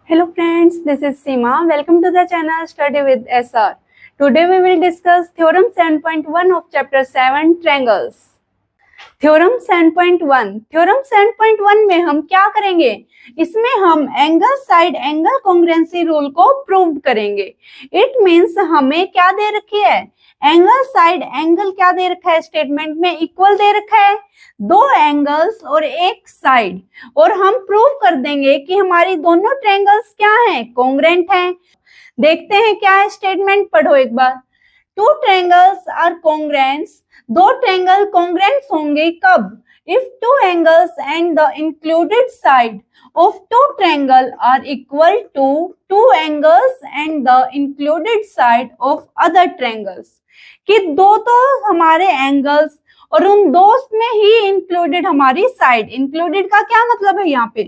Hello friends, this is Seema. Welcome to the channel Study with SR. Today we will discuss Theorem 7.1 of Chapter 7 Triangles. Theorem 7.1 में हम क्या करेंगे? इसमें हम angle side angle congruency rule को prove करेंगे। It means हमें क्या दे रखी है? एंगल साइड एंगल क्या दे रखा है? स्टेटमेंट में इक्वल दे रखा है, दो एंगल्स और एक साइड, और हम प्रूव कर देंगे कि हमारी दोनों ट्रायंगल्स क्या हैं? कॉन्ग्रुएंट हैं। देखते हैं क्या है स्टेटमेंट, पढ़ो एक बार। टू ट्रायंगल्स आर कॉन्ग्रुएंट, दो ट्रायंगल कॉन्ग्रुएंट होंगे कब? If two angles and the included side of two triangle are equal to two angles and the included side of other triangles. कि दो तो हमारे एंगल्स और उन दो में ही इंक्लूडेड हमारी साइड। इंक्लूडेड का क्या मतलब है यहाँ पे?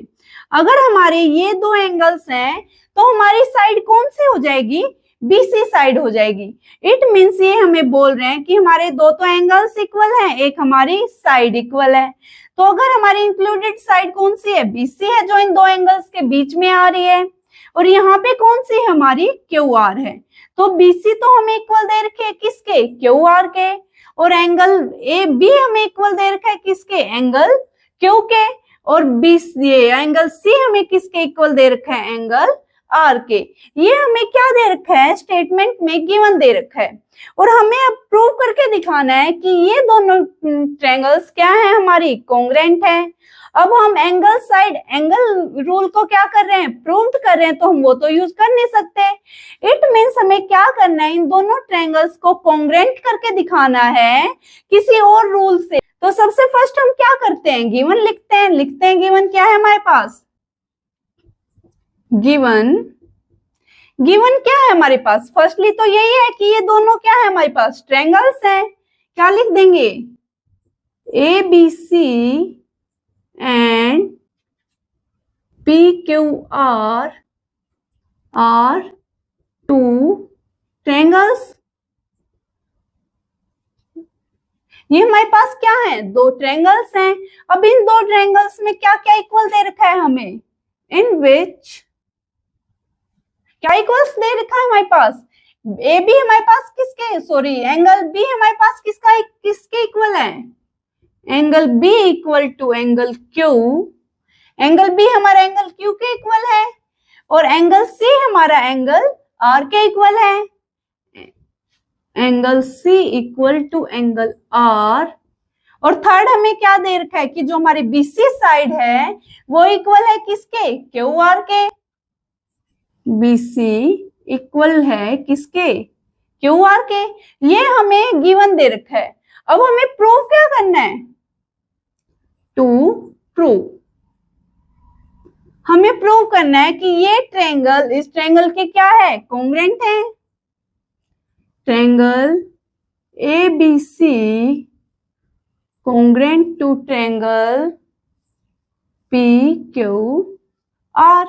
अगर हमारे ये दो एंगल्स हैं तो हमारी साइड कौन सी हो जाएगी? बीसी साइड हो जाएगी। इट मींस ये हमें बोल रहे हैं कि हमारे दो तो एंगल्स इक्वल हैं, एक हमारी साइड इक्वल है। तो अगर हमारी इंक्लूडेड साइड कौन सी है? बीसी है, जो इन दो एंगल्स के बीच में आ रही है। और यहाँ पे कौन सी है? हमारी क्यू आर है। तो बीसी तो हमें इक्वल दे रखे है किसके? क्यू आर के। और एंगल ए बी हमें इक्वल दे रखा है किसके? एंगल क्यू के। और बीसी एंगल सी हमें किसके इक्वल दे रखा है? एंगल आर के। ये हमें क्या दे रखा है? स्टेटमेंट में गिवन दे रखा है। और हमें अब प्रूव करके दिखाना है कि ये दोनों ट्रायंगल्स क्या है? हमारी कॉन्ग्रुएंट है। अब हम एंगल साइड एंगल रूल को क्या कर रहे हैं? प्रूव कर रहे हैं, तो हम वो तो यूज कर नहीं सकते। इट मींस हमें क्या करना है? इन दोनों ट्रायंगल्स को कॉन्ग्रुएंट करके दिखाना है किसी और रूल से। तो सबसे फर्स्ट हम क्या करते हैं? गिवन लिखते हैं। गिवन क्या है हमारे पास? गिवन क्या है हमारे पास? फर्स्टली तो यही है कि ये दोनों क्या है हमारे पास? ट्रायंगल्स हैं। क्या लिख देंगे? A B C and P Q R are two triangles. ये हमारे पास क्या है? दो ट्रायंगल्स हैं। अब इन दो ट्रायंगल्स में क्या क्या इक्वल दे रखा है हमें? इन विच क्या इक्वल्स दे रखा है हमारे पास? ए बी हमारे पास किसके, सॉरी एंगल बी हमारे पास किसके इक्वल है? Angle B equal to angle Q. Angle B हमारा एंगल क्यू के इक्वल है, और एंगल सी हमारा एंगल आर के इक्वल है। Angle C equal to angle R. और थर्ड हमें क्या दे रखा है कि जो हमारी बीसी साइड है वो इक्वल है किसके? क्यू आर के। बीसी इक्वल है किसके? क्यू आर के। ये हमें गिवन दे रखा है। अब हमें प्रूव क्या करना है? टू प्रूव, हमें प्रूव करना है कि ये ट्रायंगल इस ट्रायंगल के क्या है? कॉन्ग्रुएंट है। Triangle A B C congruent to triangle P Q R.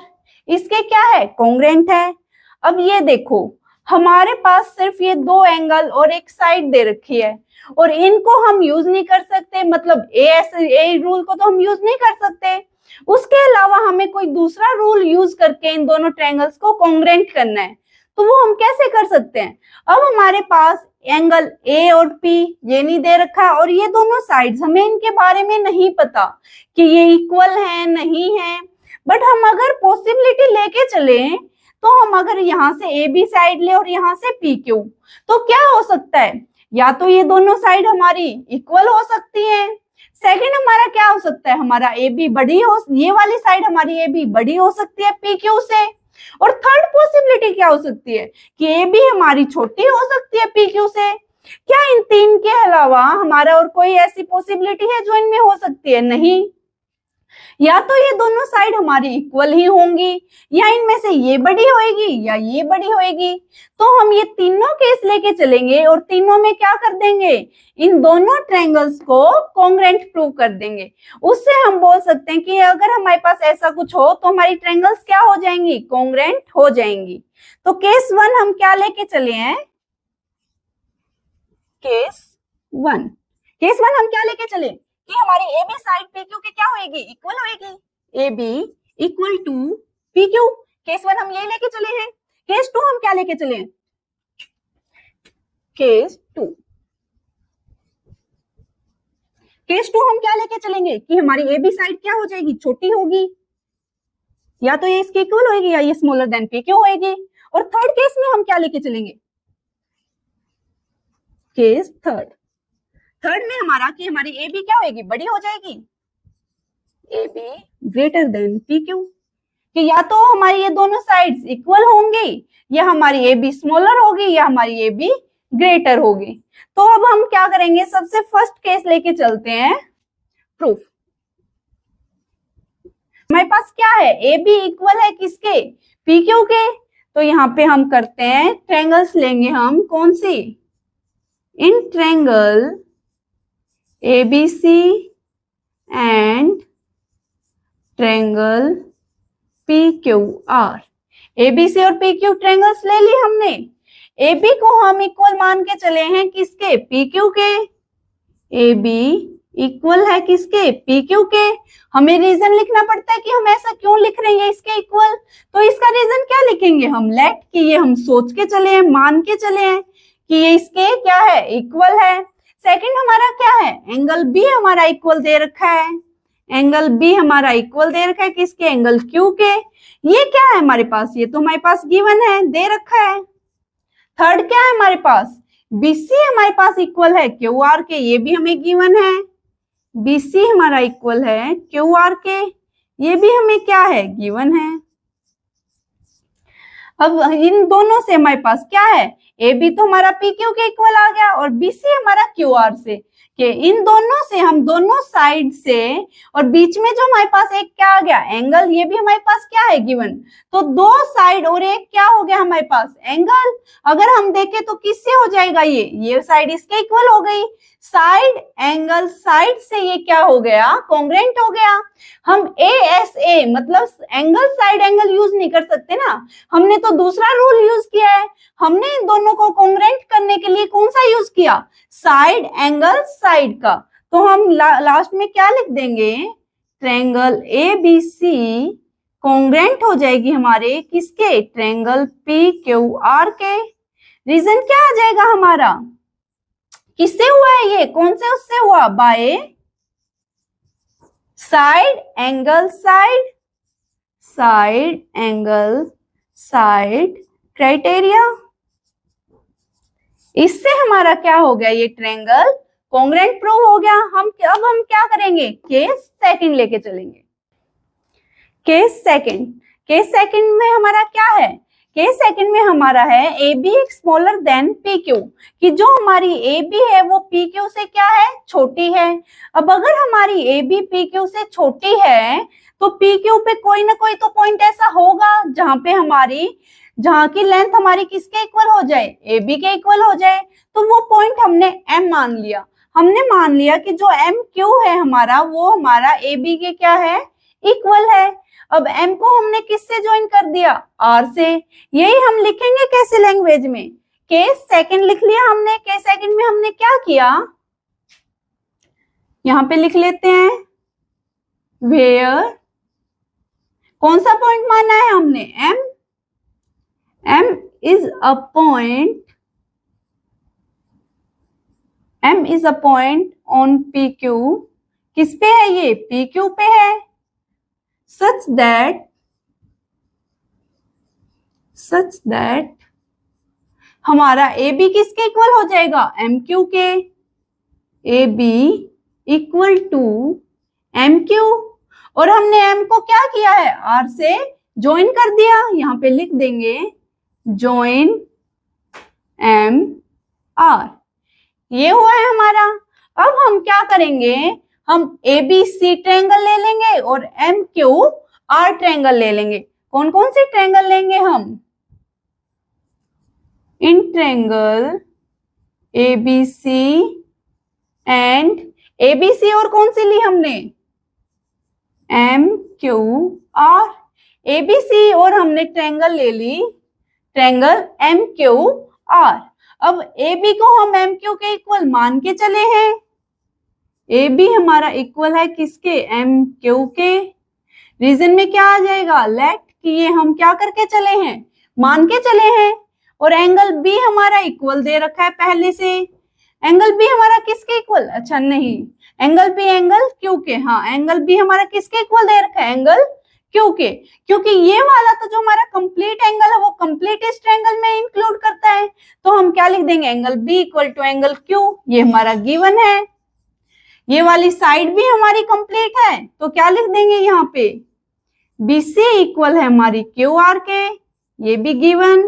इसके क्या है? कॉन्ग्रुएंट है। अब ये देखो, हमारे पास सिर्फ ये दो एंगल और एक साइड दे रखी है, और इनको हम यूज नहीं कर सकते। मतलब ए रूल को तो हम यूज नहीं कर सकते। उसके अलावा हमें कोई दूसरा रूल यूज करके इन दोनों ट्रायंगल्स को कॉन्ग्रुएंट करना है। तो वो हम कैसे कर सकते हैं? अब हमारे पास एंगल ए और पी ये नहीं दे रखा है, और ये दोनों साइड्स हमें इनके बारे में नहीं पता कि ये इक्वल है नहीं है। बट हम अगर पॉसिबिलिटी लेके चले, तो हम अगर यहाँ से ए बी साइड ले और यहाँ से पी क्यू, तो क्या हो सकता है? या तो ये दोनों साइड हमारी इक्वल हो सकती है। सेकंड हमारा क्या हो सकता है? हमारा ए बी बड़ी हो, ये वाली साइड हमारी ए बी बड़ी हो सकती है पी क्यू से। और थर्ड पॉसिबिलिटी क्या हो सकती है? कि ए बी हमारी छोटी हो सकती है पी क्यू से। क्या इन तीन के अलावा हमारा और कोई ऐसी पॉसिबिलिटी है जो इनमें हो सकती है? नहीं। या तो ये दोनों साइड हमारी इक्वल ही होंगी, या इनमें से ये बड़ी होएगी या ये बड़ी होएगी। तो हम ये तीनों केस लेके चलेंगे और तीनों में क्या कर देंगे? इन दोनों ट्रायंगल्स को कॉन्ग्रुएंट प्रूव कर देंगे। उससे हम बोल सकते हैं कि अगर हमारे पास ऐसा कुछ हो तो हमारी ट्रायंगल्स क्या हो जाएंगी? कॉन्ग्रुएंट हो जाएंगी। तो केस वन हम क्या लेके चले हैं? केस वन हम क्या लेके चले कि हमारी A B side P Q के क्या होएगी? इक्वल होएगी। A B equal to P Q. Case 1 हम ये लेके चले हैं, केस 2 हम क्या लेके चले हैं, केस 2 हम क्या लेके चलेंगे कि हमारी ए बी साइड क्या हो जाएगी, छोटी होगी, या तो ये इसके इक्वल होगी या ये स्मॉलर देन पी क्यू होगी। और थर्ड केस में हम क्या लेके चलेंगे, केस थर्ड में हमारा कि हमारी ए बी क्या होगी, बड़ी हो जाएगी, A be greater than P Q, कि या तो हमारी ये दोनों साइड्स इक्वल होंगी या हमारी ए बी स्मॉलर होगी या हमारी ए बी ग्रेटर होगी। तो अब हम क्या करेंगे, सबसे फर्स्ट केस लेके चलते हैं प्रूफ। हमारे पास क्या है, ए बी इक्वल है किसके, पी क्यू के। तो यहाँ पे हम करते हैं ट्रायंगल्स लेंगे हम, कौन सी, in triangle A B C and triangle P Q R. A B C और पी क्यू ट्रायंगल्स ले ली हमने। ए बी को हम इक्वल मान के चले हैं किसके, पी क्यू के। ए बी इक्वल है किसके, पी क्यू के। हमें रीजन लिखना पड़ता है कि हम ऐसा क्यों लिख रहे हैं इसके इक्वल। तो इसका रीजन क्या लिखेंगे हम, लेट कि ये हम सोच के चले हैं, मान के चले हैं कि ये इसके क्या है, इक्वल है। सेकंड हमारा क्या है, एंगल बी हमारा इक्वल दे रखा है, एंगल बी हमारा इक्वल दे रखा है किसके, एंगल क्यू के। ये क्या है हमारे पास, ये तो हमारे पास गिवन है, दे रखा है। थर्ड क्या है हमारे पास, बीसी हमारे पास इक्वल है क्यू आर के, ये भी हमें गिवन है। बीसी हमारा इक्वल है क्यू आर के, ये भी हमें क्या है, गिवन है। अब इन दोनों से हमारे पास क्या है, ए बी तो हमारा पी क्यू के इक्वल आ गया और बी सी हमारा क्यू आर से, कि इन दोनों से हम दोनों साइड से, और बीच में जो हमारे पास एक क्या आ गया, एंगल, ये भी हमारे पास क्या है, गिवन। तो दो साइड और एक क्या हो गया हमारे पास, एंगल। अगर हम देखें तो किससे हो जाएगा, ये साइड इसके इक्वल हो गई, साइड एंगल साइड से ये क्या हो गया, कॉन्ग्रेंट हो गया। हम ए एस ए मतलब एंगल साइड एंगल यूज नहीं कर सकते ना, हमने तो दूसरा रूल यूज किया है। हमने इन दोनों को कॉन्ग्रेंट करने के लिए कौन सा यूज किया, साइड एंगल साइड का। तो हम लास्ट में क्या लिख देंगे, triangle A B C congruent हो जाएगी हमारे किसके, ट्रायंगल पी क्यू आर के। रीजन क्या आ जाएगा हमारा, किससे हुआ है ये, कौन से उससे हुआ, bye side angle side, side angle side criteria. इससे हमारा क्या हो गया, ये ट्रायंगल कॉन्ग्रेंट प्रूव हो गया। हम क्या करेंगे, केस सेकंड लेके चलेंगे। केस सेकंड में हमारा क्या है, केस सेकंड में हमारा है A B smaller than P Q, कि जो हमारी ए बी है वो पी क्यू से क्या है, छोटी है। अब अगर हमारी ए बी पी क्यू से छोटी है तो पी क्यू पे कोई ना कोई तो पॉइंट ऐसा होगा जहां की लेंथ हमारी किसके इक्वल हो जाए, ए बी के इक्वल हो जाए। तो वो पॉइंट हमने एम मान लिया। हमने मान लिया कि जो एम क्यू है हमारा, वो हमारा ए बी के क्या है, इक्वल है। अब m को हमने किससे ज्वाइन कर दिया, r से। यही हम लिखेंगे कैसे लैंग्वेज में, केस सेकंड लिख लिया हमने। केस सेकंड में हमने क्या किया, यहां पे लिख लेते हैं, वेयर, कौन सा पॉइंट माना है हमने, m is a point on P Q. किस पे है ये, पी क्यू पे है। such that हमारा ए बी किसके इक्वल हो जाएगा, एम क्यू के। A B equal to M Q, और हमने एम को क्या किया है, आर से ज्वाइन कर दिया। यहां पे लिख देंगे ज्वाइन एम आर, ये हुआ है हमारा। अब हम क्या करेंगे, हम ए बी सी ट्रायंगल ले लेंगे और एम क्यू आर ट्रायंगल ले लेंगे। कौन कौन सी ट्रायंगल लेंगे हम, इन triangle A B C and A B C, और कौन सी ली हमने, M Q R. A B C और हमने ट्रायंगल ले ली, ट्रायंगल एम क्यू आर। अब ए बी को हम एम क्यू के इक्वल मान के चले हैं। ए बी हमारा इक्वल है किसके, एम क्यू के। रीजन में क्या आ जाएगा, लेट कि ये हम क्या करके चले हैं, मान के चले हैं। और एंगल बी हमारा इक्वल दे रखा है पहले से। एंगल बी हमारा किसके इक्वल, अच्छा नहीं, एंगल बी एंगल क्यू के, हाँ एंगल बी हमारा किसके इक्वल दे रखा है, एंगल क्यू के। क्योंकि ये वाला तो जो हमारा कंप्लीट एंगल है वो कंप्लीट इस ट्रायंगल में इंक्लूड करता है, तो हम क्या लिख देंगे, angle B equal to angle Q, ये हमारा गिवन है। ये वाली साइड भी हमारी कंप्लीट है, तो क्या लिख देंगे यहाँ पे, BC इक्वल है हमारी QR के, ये भी गिवन।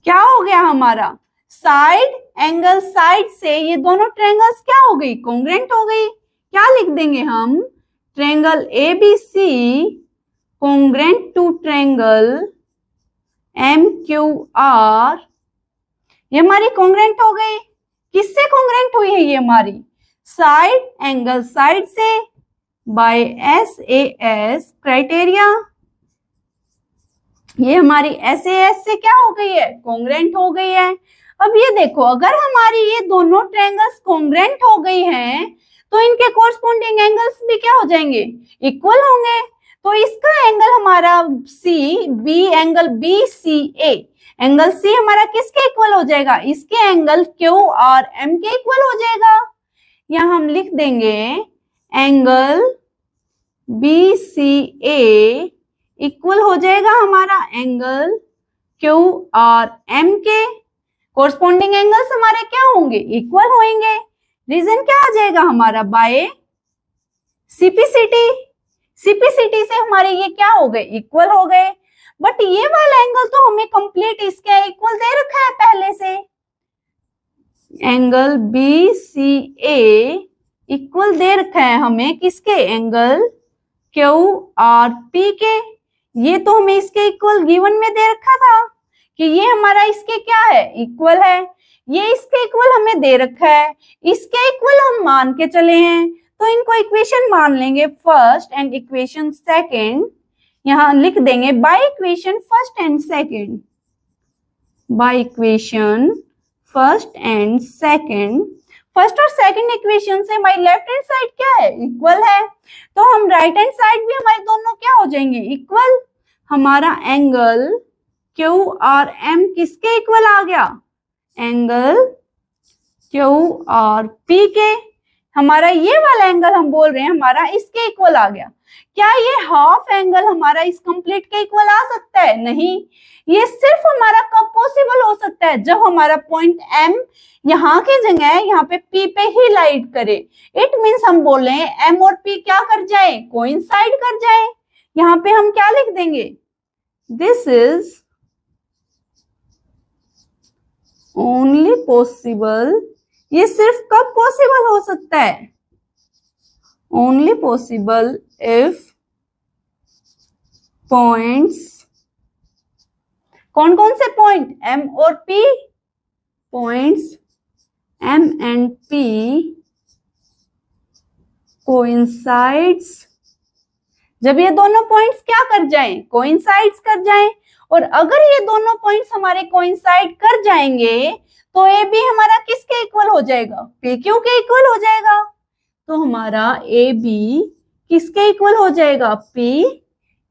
क्या हो गया हमारा, साइड एंगल साइड से ये दोनों ट्रायंगल्स क्या हो गई, कॉन्ग्रुएंट हो गई। क्या लिख देंगे हम, triangle ABC congruent to triangle MQR, ये हमारी कॉन्ग्रुएंट हो गई। किससे कॉन्ग्रुएंट हुई है ये हमारी, साइड एंगल साइड से बाय SAS क्राइटेरिया, ये हमारी SAS से क्या हो गई है, कॉन्ग्रुएंट हो गई है। अब ये देखो, अगर हमारी ये दोनों ट्रायंगल्स कॉन्ग्रुएंट हो गई हैं तो इनके कोरस्पोंडिंग एंगल्स भी क्या हो जाएंगे, इक्वल होंगे। तो इसका एंगल हमारा एंगल BCA, एंगल C हमारा किसके इक्वल हो जाएगा, इसके एंगल Q और M के इक्वल हो जाएगा। यहाँ हम लिख देंगे एंगल BCA इक्वल हो जाएगा हमारा एंगल Q और M के। कोरस्पोंडिंग एंगल्स हमारे क्या होंगे, इक्वल होंगे। रीजन क्या आ जाएगा हमारा, बाय CPCT से हमारे ये क्या हो गए, इक्वल हो गए। बट ये वाला एंगल तो हमें कंप्लीट इसके इक्वल दे रखा है पहले से, एंगल BCA इक्वल दे रखा है हमें किसके, एंगल QRP के। ये तो हमें इसके इक्वल गिवन में दे रखा था कि ये हमारा इसके क्या है, इक्वल है। ये इसके इक्वल हमें दे रखा है, इसके इक्वल हम मान के चले हैं, तो इनको इक्वेशन मान लेंगे फर्स्ट एंड इक्वेशन सेकंड। यहाँ लिख देंगे by equation first and second, by equation first and second. First और सेकंड इक्वेशन से हमारी लेफ्ट हैंड साइड क्या है, इक्वल है, तो हम राइट हैंड साइड भी हमारे दोनों क्या हो जाएंगे, इक्वल। हमारा एंगल Q और M किसके इक्वल आ गया, एंगल QRP के। हमारा ये वाला एंगल हम बोल रहे हैं हमारा इसके इक्वल आ गया। क्या ये हाफ एंगल हमारा इस कंप्लीट के इक्वल आ सकता है, नहीं। ये सिर्फ हमारा कब पॉसिबल हो सकता है, जब हमारा पॉइंट M यहाँ की जगह यहाँ पे P पे ही लाइट करे। इट मीन्स हम बोल रहे हैं M और P क्या कर जाए, कोइंसाइड कर जाए। यहाँ पे हम क्या लिख देंगे, दिस इज ओनली पॉसिबल, ये सिर्फ कब पॉसिबल हो सकता है, ओनली पॉसिबल इफ पॉइंट्स, कौन कौन से पॉइंट, M और P, points M and P coincides, जब ये दोनों पॉइंट्स क्या कर जाएं, कोइंसाइड्स कर जाएं। और अगर ये दोनों पॉइंट्स हमारे कोइंसाइड कर जाएंगे तो ए बी हमारा किसके इक्वल हो जाएगा, पी क्यू के इक्वल हो जाएगा। तो हमारा ए बी किसके इक्वल हो जाएगा, पी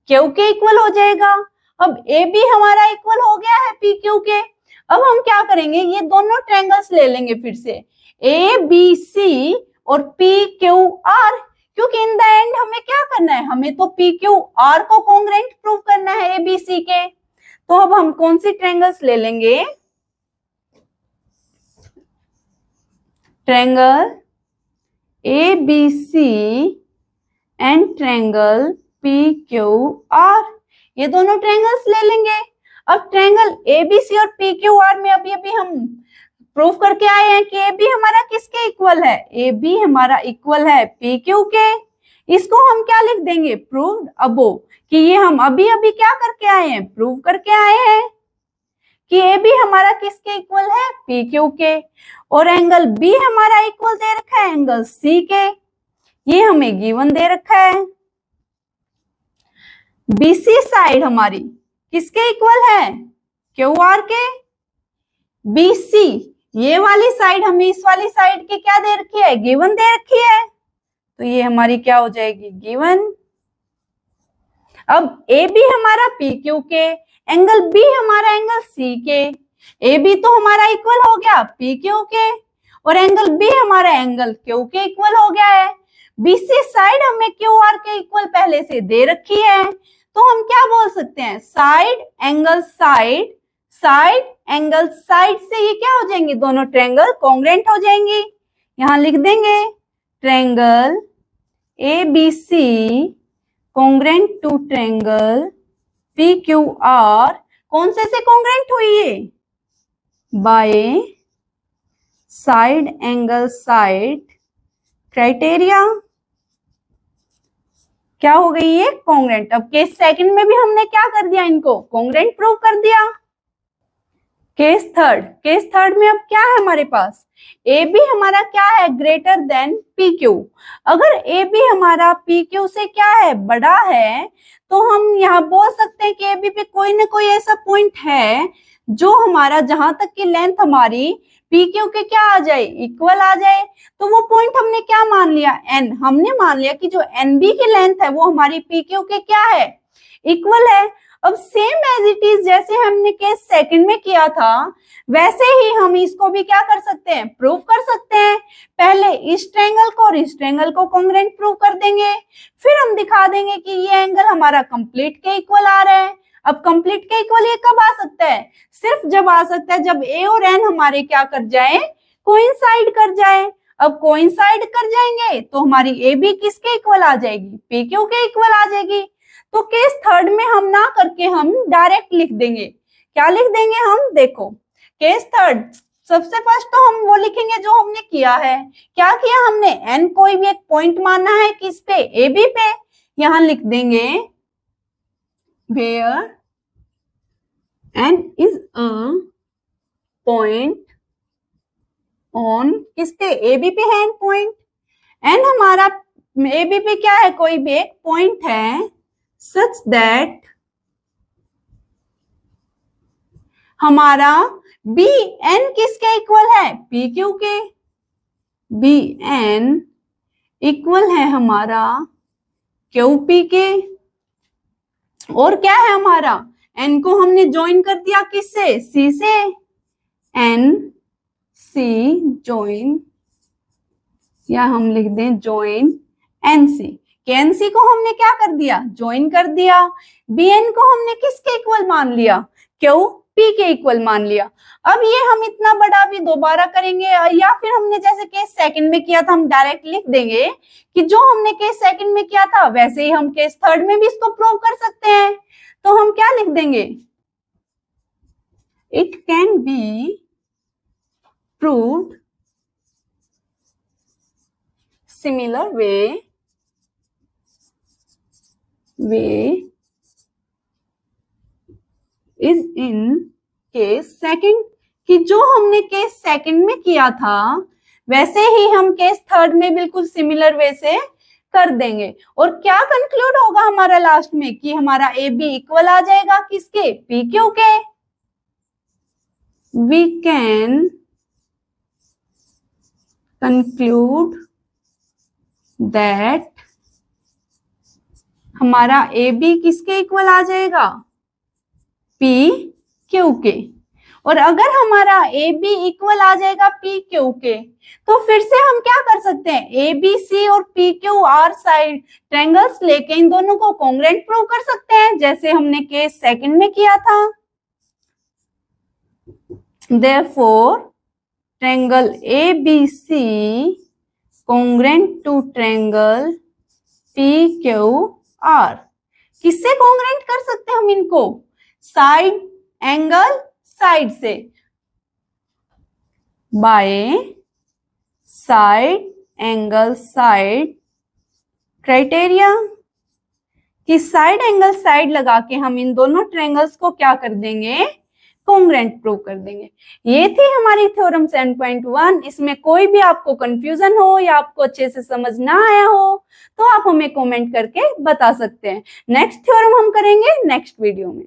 क्यू के इक्वल हो जाएगा। अब ए बी हमारा इक्वल हो गया है पी क्यू के। अब हम क्या करेंगे, ये दोनों ट्रायंगल्स ले लेंगे फिर से, ए बी सी और पी क्यू आर, क्योंकि इन द एंड हमें क्या करना है, हमें तो पी क्यू आर को कॉन्ग्रुएंट प्रूव करना है ए बी सी के। तो अब हम कौन सी ट्रायंगल्स ले लेंगे, triangle A B C and triangle P Q R, ये दोनों ट्रायंगल्स ले लेंगे। अब ट्रायंगल ए बी सी और पी क्यू आर में अभी अभी हम प्रूव करके आए हैं कि ए बी हमारा किसके इक्वल है, ए बी हमारा इक्वल है पी क्यू के। इसको हम क्या लिख देंगे, प्रूव्ड अबो, कि ये हम अभी अभी क्या करके आए हैं, प्रूव करके आए हैं कि ए बी हमारा किसके इक्वल है, पी क्यू के। और एंगल बी हमारा इक्वल दे रखा है एंगल सी के, ये हमें गिवन दे रखा है। बीसी साइड हमारी किसके इक्वल है, क्यू आर के। बीसी ये वाली साइड हमें इस वाली साइड की क्या दे रखी है, गिवन दे रखी है, तो ये हमारी क्या हो जाएगी, गिवन। अब ए बी हमारा पी क्यू के, एंगल बी हमारा एंगल सी के, ए बी तो हमारा इक्वल हो गया पी क्यू के, और एंगल बी हमारा एंगल क्यू के इक्वल हो गया है। बीसी साइड हमें क्यू आर के इक्वल पहले से दे रखी है, तो हम क्या बोल सकते हैं, side angle side, side angle side से ये क्या हो जाएंगे, दोनों ट्रायंगल कॉन्ग्रुएंट हो जाएंगे। यहां लिख देंगे triangle A B C congruent to triangle P Q R, कौन से कॉन्ग्रुएंट हुई है, by side angle side criteria, क्या हो गई ये, कॉन्ग्रुएंट। अब केस सेकंड में भी हमने क्या कर दिया, इनको कॉन्ग्रुएंट प्रूव कर दिया। केस थर्ड में अब क्या है हमारे पास, ए बी हमारा क्या है, ग्रेटर देन पी क्यू। अगर ए बी हमारा पी क्यू से क्या है, बड़ा है, तो हम यहाँ बोल सकते हैं कि ए बी पे कोई ना कोई ऐसा पॉइंट है जो हमारा, जहां तक की लेंथ हमारी पी क्यू के क्या आ जाए, इक्वल आ जाए। तो वो पॉइंट हमने क्या मान लिया, एन, हमने मान लिया कि जो एन बी की लेंथ है वो हमारी पी क्यू के क्या है, इक्वल है। अब सेम एज इट इज जैसे हमने केस सेकंड में किया था, वैसे ही हम इसको भी क्या कर सकते हैं, प्रूव कर सकते हैं। पहले इस ट्रायंगल को और इस ट्रायंगल को कॉन्ग्रुएंट प्रूव कर देंगे, फिर हम दिखा देंगे कि ये एंगल हमारा कंप्लीट के इक्वल आ रहा है। अब कंप्लीट के इक्वल ये कब आ सकता है, सिर्फ जब आ सकता है जब ए और एन हमारे क्या कर जाए, कोइंसाइड कर जाए। अब कोइंसाइड कर जाएंगे तो हमारी ए बी किसके इक्वल आ जाएगी, पी क्यू के इक्वल आ जाएगी। तो केस थर्ड में हम ना करके हम डायरेक्ट लिख देंगे, क्या लिख देंगे हम, देखो केस थर्ड सबसे फर्स्ट तो हम वो लिखेंगे जो हमने किया है। क्या किया हमने, एन कोई भी एक पॉइंट मानना है किस पे, ए बी पे। यहां लिख देंगे where N is a point on, किस पे, ए बी पे है एन पॉइंट। एन हमारा ए बी पे क्या है, कोई भी एक पॉइंट है such that हमारा बी एन किसके इक्वल है, पी क्यू के, बी एन इक्वल है हमारा क्यू पी के। और क्या है हमारा, एन को हमने ज्वाइन कर दिया किससे, सी से, एन सी ज्वाइन, या हम लिख दें ज्वाइन एन सी। एनसी को हमने क्या कर दिया, ज्वाइन कर दिया। बीएन को हमने किसके इक्वल मान लिया, क्यू पी के इक्वल मान लिया। अब ये हम इतना बड़ा भी दोबारा करेंगे, या फिर हमने जैसे केस सेकंड में किया था हम डायरेक्ट लिख देंगे कि जो हमने केस सेकंड में किया था वैसे ही हम केस थर्ड में भी इसको प्रूव कर सकते हैं। तो हम क्या लिख देंगे, it can be proved similar way is in case second, कि जो हमने केस सेकंड में किया था वैसे ही हम केस थर्ड में बिल्कुल सिमिलर वे से कर देंगे। और क्या कंक्लूड होगा हमारा लास्ट में, कि हमारा ए बी इक्वल आ जाएगा किसके, पी क्यू के। वी कैन कंक्लूड दैट हमारा ए बी किसके इक्वल आ जाएगा, पी क्यू के। और अगर हमारा ए बी इक्वल आ जाएगा पी क्यू के, तो फिर से हम क्या कर सकते हैं, ए बी सी और P Q are side triangles लेके इन दोनों को कॉन्ग्रुएंट प्रूव कर सकते हैं, जैसे हमने केस सेकंड में किया था। Therefore triangle A B C congruent to triangle P Q R, किससे कॉन्ग्रुएंट कर सकते हैं हम इनको, साइड एंगल साइड से, by side angle side criteria, कि साइड एंगल साइड लगा के हम इन दोनों ट्रायंगल्स को क्या कर देंगे, कॉन्ग्रुएंट प्रूव कर देंगे। ये थी हमारी थ्योरम 7.1। इसमें कोई भी आपको कंफ्यूजन हो या आपको अच्छे से समझ ना आया हो तो आप हमें कमेंट करके बता सकते हैं। नेक्स्ट थ्योरम हम करेंगे नेक्स्ट वीडियो में।